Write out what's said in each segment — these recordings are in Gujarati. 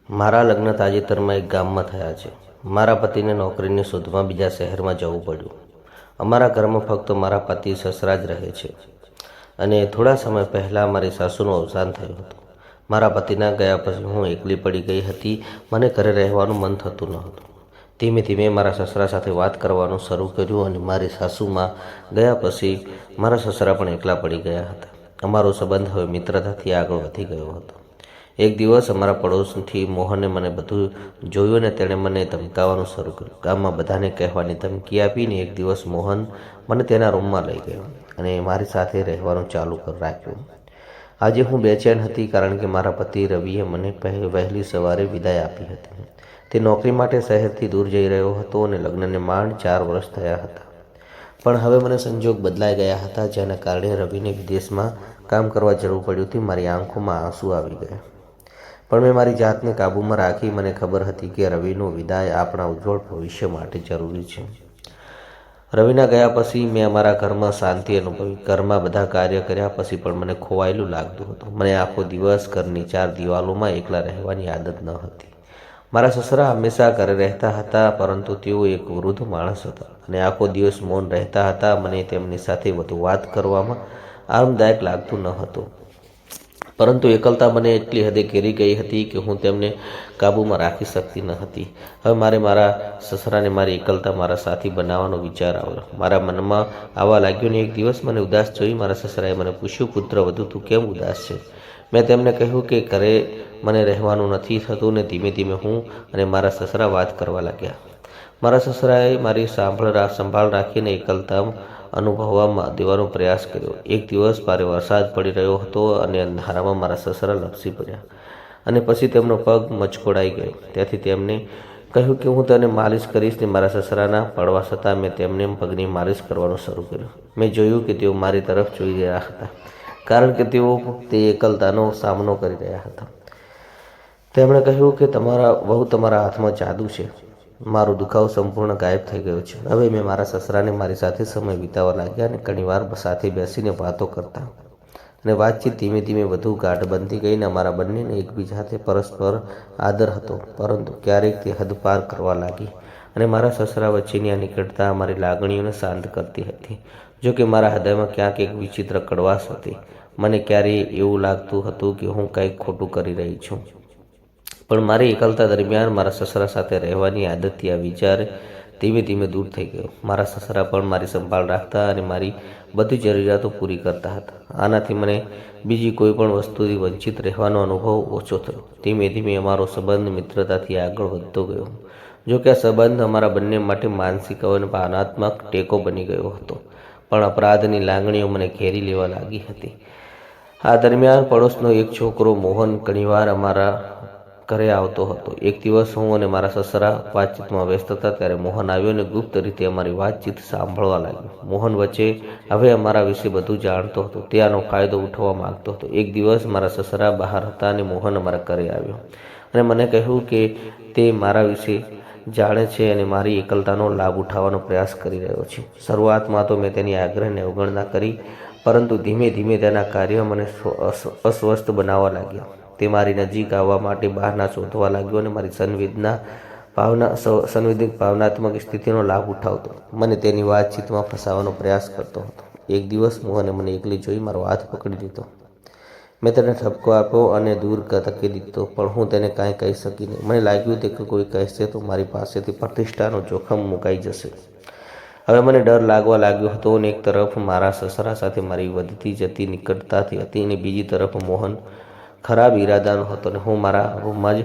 મારા લગ્ન તાજેતરમાં એક ગામમાં થયા છે. મારા પતિને નોકરીની શોધમાં બીજા શહેરમાં જવું પડ્યું. અમારા ઘરમાં ફક્ત મારા પતિ સસરા જ રહે છે અને થોડા સમય પહેલાં મારી સાસુનું અવસાન થયું હતું. મારા પતિના ગયા પછી હું એકલી પડી ગઈ હતી. મને ઘરે રહેવાનું મન થતું ન હતું. ધીમે ધીમે મારા સસરા સાથે વાત કરવાનું શરૂ કર્યું અને મારી સાસુમાં ગયા પછી મારા સસરા પણ એકલા પડી ગયા હતા. અમારો સંબંધ હવે મિત્રતાથી આગળ વધી ગયો હતો. એક દિવસ અમારા પડોશથી મોહને મને બધું જોયું અને તેણે મને ધમકાવવાનું શરૂ કર્યું. ગામમાં બધાને કહેવાની ધમકી આપીને એક દિવસ મોહન મને તેના રૂમમાં લઈ ગયો અને મારી સાથે રહેવાનું ચાલુ રાખ્યું. આજે હું બેચેન હતી કારણ કે મારા પતિ રવિએ મને વહેલી સવારે વિદાય આપી હતી. તે નોકરી માટે શહેરથી દૂર જઈ રહ્યો હતો અને લગ્નને માંડ 4 વર્ષ થયા હતા. પણ હવે મને સંજોગ બદલાઈ ગયા હતા, જેના કારણે રવિને વિદેશમાં કામ કરવા જવું પડ્યું હતું. મારી આંખોમાં આંસુ આવી ગયા, પણ મેં મારી જાતને કાબૂમાં રાખી. મને ખબર હતી કે રવિનો વિદાય આપણા ઉજ્જવળ ભવિષ્ય માટે જરૂરી છે. રવિના ગયા પછી મેં અમારા ઘરમાં શાંતિ અનુભવી. ઘરમાં બધા કાર્ય કર્યા પછી પણ મને ખોવાયેલું લાગતું હતું. મને આખો દિવસ ઘરની 4 દિવાલોમાં એકલા રહેવાની આદત ન હતી. મારા સસરા હંમેશા ઘરે રહેતા હતા, પરંતુ તેઓ એક વૃદ્ધ માણસ હતા અને આખો દિવસ મૌન રહેતા હતા. મને તેમની સાથે વધુ વાત કરવામાં આરામદાયક લાગતું ન હતું, પરંતુ એકલતા મને એટલી હદે ઘેરી ગઈ હતી કે હું તેમને કાબૂમાં રાખી શકતી ન હતી. હવે મારા સસરાને મારી એકલતા મારા સાથી બનાવવાનો વિચાર આવ્યો. મારા મનમાં આવવા લાગ્યો ને એક દિવસ મને ઉદાસ જોઈ મારા સસરાએ મને પૂછ્યું, પુત્ર વધુ તું કેમ ઉદાસ છે? મેં તેમને કહ્યું કે ઘરે મને રહેવાનું નથી થતું ને ધીમે ધીમે હું અને મારા સસરા વાત કરવા લાગ્યા. મારા સસરાએ મારી સંભાળ રાખીને એકલતા અનુભવવા દેવાનો પ્રયાસ કર્યો. એક દિવસ ભારે વરસાદ પડી રહ્યો હતો અને અંધારામાં મારા સસરા લપસી પડ્યા અને પછી તેમનો પગ મચકોડાઈ ગયો. ત્યાંથી તેમને કહ્યું કે હું તેને માલિશ કરીશ ને મારા સસરાના પડવા છતાં મેં તેમને પગની માલિશ કરવાનું શરૂ કર્યું. મેં જોયું કે તેઓ મારી તરફ જોઈ રહ્યા હતા, કારણ કે તેઓ તે એકલતાનો સામનો કરી રહ્યા હતા. તેમણે કહ્યું કે તમારા હાથમાં જાદુ છે. મારો દુખાવો સંપૂર્ણ ગાયબ થઈ ગયો છે. હવે મેં મારા સસરાને મારી સાથે સમય વિતાવવા લાગ્યા અને ઘણીવાર સાથે બેસીને વાતો કરતા અને વાતચીત ધીમે ધીમે વધુ ગાઢ બનતી ગઈ. અમારા બંનેને એકબીજાથી પરસ્પર આદર હતો, પરંતુ ક્યારેક તે હદ પાર કરવા લાગી અને મારા સસરા વચ્ચેની આ નિકટતા અમારી લાગણીઓને શાંત કરતી હતી. જો કે મારા હૃદયમાં ક્યાંક એક વિચિત્ર કડવાશ હતી. મને ક્યારેય એવું લાગતું હતું કે હું કંઈક ખોટું કરી રહી છું. પણ મારી એકલતા દરમિયાન મારા સસરા સાથે રહેવાની આદતથી આ વિચાર ધીમે ધીમે દૂર થઈ ગયો. મારા સસરા પણ મારી સંભાળ રાખતા અને મારી બધી જરૂરિયાતો પૂરી કરતા હતા. આનાથી મને બીજી કોઈ પણ વસ્તુથી વંચિત રહેવાનો અનુભવ ઓછો થયો. ધીમે ધીમે અમારો સંબંધ મિત્રતાથી આગળ વધતો ગયો. જો કે આ સંબંધ અમારા બંને માટે માનસિક અને ભાવનાત્મક ટેકો બની ગયો હતો, પણ અપરાધની લાગણીઓ મને ઘેરી લેવા લાગી હતી. આ દરમિયાન પડોશનો એક છોકરો મોહન ઘણીવાર અમારા ઘરે આવતો હતો. એક દિવસ હું અને મારા સસરા વાતચીતમાં વ્યસ્ત હતા ત્યારે મોહન આવ્યો અને ગુપ્ત રીતે અમારી વાતચીત સાંભળવા લાગ્યો. મોહન વચ્ચે હવે અમારા વિશે બધું જાણતો હતો. તે આનો ફાયદો ઉઠાવવા માંગતો હતો. એક દિવસ મારા સસરા બહાર હતા અને મોહન અમારા ઘરે આવ્યો અને મને કહ્યું કે તે મારા વિશે જાણે છે અને મારી એકલતાનો લાભ ઉઠાવવાનો પ્રયાસ કરી રહ્યો છે. શરૂઆતમાં તો મેં તેની આગ્રહને અવગણના કરી, પરંતુ ધીમે ધીમે તેના કાર્ય મને અસ્વસ્થ બનાવવા લાગ્યા. તે મારી નજીક આવવા માટે બહાના શોધવા લાગ્યો અને મારી સંવેદિત ભાવનાત્મક સ્થિતિનો લાભ ઉઠાવતો મને તેની વાતચીતમાં ફસાવવાનો પ્રયાસ કરતો હતો. એક દિવસ મોહને મને એકલી જોઈ મારો હાથ પકડી લીધો. મેં તેને ઠપકો આપ્યો અને દૂર ધકેલી દીધો, પણ હું તેને કાંઈ કહી શકી નહીં. મને લાગ્યું કે કોઈ કહેશે તો મારી પાસેથી પ્રતિષ્ઠાનો જોખમ મુકાઈ જશે. હવે મને ડર લાગવા લાગ્યો હતો અને એક તરફ મારા સસરા સાથે મારી વધતી જતી નિકટતાથી હતી અને બીજી તરફ મોહન ખરાબ ઈરાદાનો હતો અને હું મારા રૂમમાં જ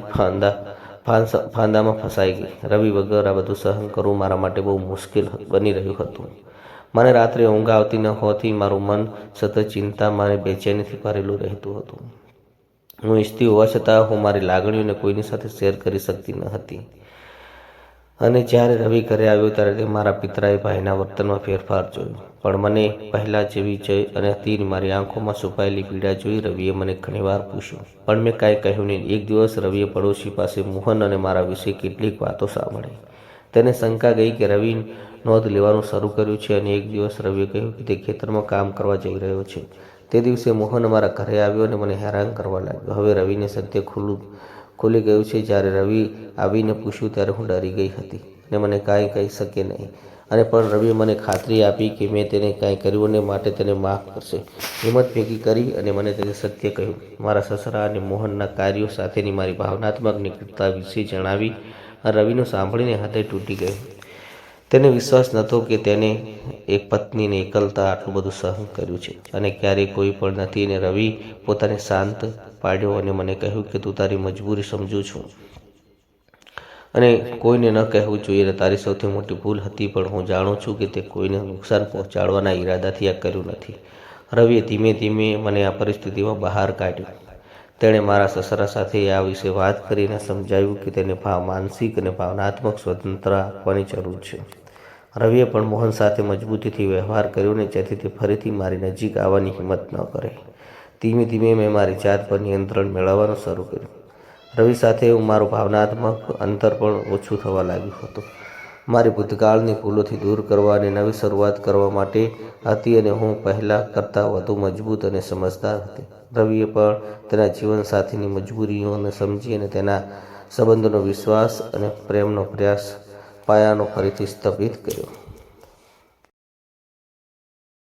ફાંદામાં ફસાઈ ગઈ. રવિ વગર આ બધું સહન કરવું મારા માટે બહુ મુશ્કેલ બની રહ્યું હતું. મને રાત્રે ઊંઘ આવતી ન હોતી. મારું મન સતત ચિંતામાં અને બેચેનીથી ભરેલું રહેતું હતું. હું ઈચ્છતી હોવા છતાં હું મારી લાગણીઓને કોઈની સાથે શેર કરી શકતી ન હતી. અને જ્યારે રવિ ઘરે આવ્યો ત્યારે તે મારા પિતરાઈ ભાઈના વર્તનમાં ફેરફાર જોયો, પણ મને પહેલાં જેવી જઈ અને હતી. મારી આંખોમાં છુપાયેલી પીડા જોઈ રવિએ મને ઘણીવાર પૂછ્યું, પણ મેં કાંઈ કહ્યું નહીં. એક દિવસ રવિએ પડોશી પાસે મોહન અને મારા વિશે કેટલીક વાતો સાંભળી. તેને શંકા ગઈ કે રવિ નોંધ લેવાનું શરૂ કર્યું છે અને એક દિવસ રવિએ કહ્યું કે તે ખેતરમાં કામ કરવા જઈ રહ્યો છે. તે દિવસે મોહન અમારા ઘરે આવ્યો અને મને હેરાન કરવા લાગ્યો. હવે રવિને સત્ય ખુલી ગયું છે. જ્યારે રવિ આવીને પૂછ્યું ત્યારે હું ડરી ગઈ હતી અને મને કાંઈ કહી શકે નહીં. અને પણ રવિએ મને ખાતરી આપી કે મેં તેને કાંઈ કર્યું અને માટે તેને માફ કરશે. હિંમત ભેગી કરી અને મને તેને સત્ય કહ્યું. મારા સસરા અને મોહનના કાર્યો સાથેની મારી ભાવનાત્મક નિકટતા વિશે જણાવી. રવિનું સાંભળીને હૃદય તૂટી ગયું. તેને વિશ્વાસ નહોતો કે તેને એક પત્નીને એકલતા આટલું બધું સહન કર્યું છે અને ક્યારેય કોઈ પણ નથી. અને રવિ પોતાને શાંત પાડ્યો અને મને કહ્યું કે તું તારી મજબૂરી સમજું છું અને કોઈને ન કહેવું જોઈએ. તારી સૌથી મોટી ભૂલ હતી, પણ હું જાણું છું કે તે કોઈને નુકસાન પહોંચાડવાના ઈરાદાથી આ કર્યું નથી. રવિએ ધીમે ધીમે મને આ પરિસ્થિતિમાં બહાર કાઢ્યો. તેણે મારા સસરા સાથે આ વિશે વાત કરીને સમજાવ્યું કે તેને માનસિક અને ભાવનાત્મક સ્વતંત્રતા આપવાની જરૂર છે. રવિએ પણ મોહન સાથે મજબૂતીથી વ્યવહાર કર્યો ને જેથી તે ફરીથી મારી નજીક આવવાની હિંમત ન કરે. ધીમે ધીમે મેં મારી જાત પર નિયંત્રણ મેળવવાનું શરૂ કર્યું. રવિ સાથે મારું ભાવનાત્મક અંતર પણ ઓછું થવા લાગ્યું હતું. મારી ભૂતકાળની ભૂલોથી દૂર કરવા અને નવી શરૂઆત કરવા માટે હતી અને હું પહેલાં કરતાં વધુ મજબૂત અને સમજદાર હતી. રવિએ પણ તેના જીવનસાથીની મજબૂરીઓને સમજી અને તેના સંબંધોનો વિશ્વાસ અને પ્રેમનો પ્રયાસ પાયાનો ફરીથી સ્થાપિત કર્યો.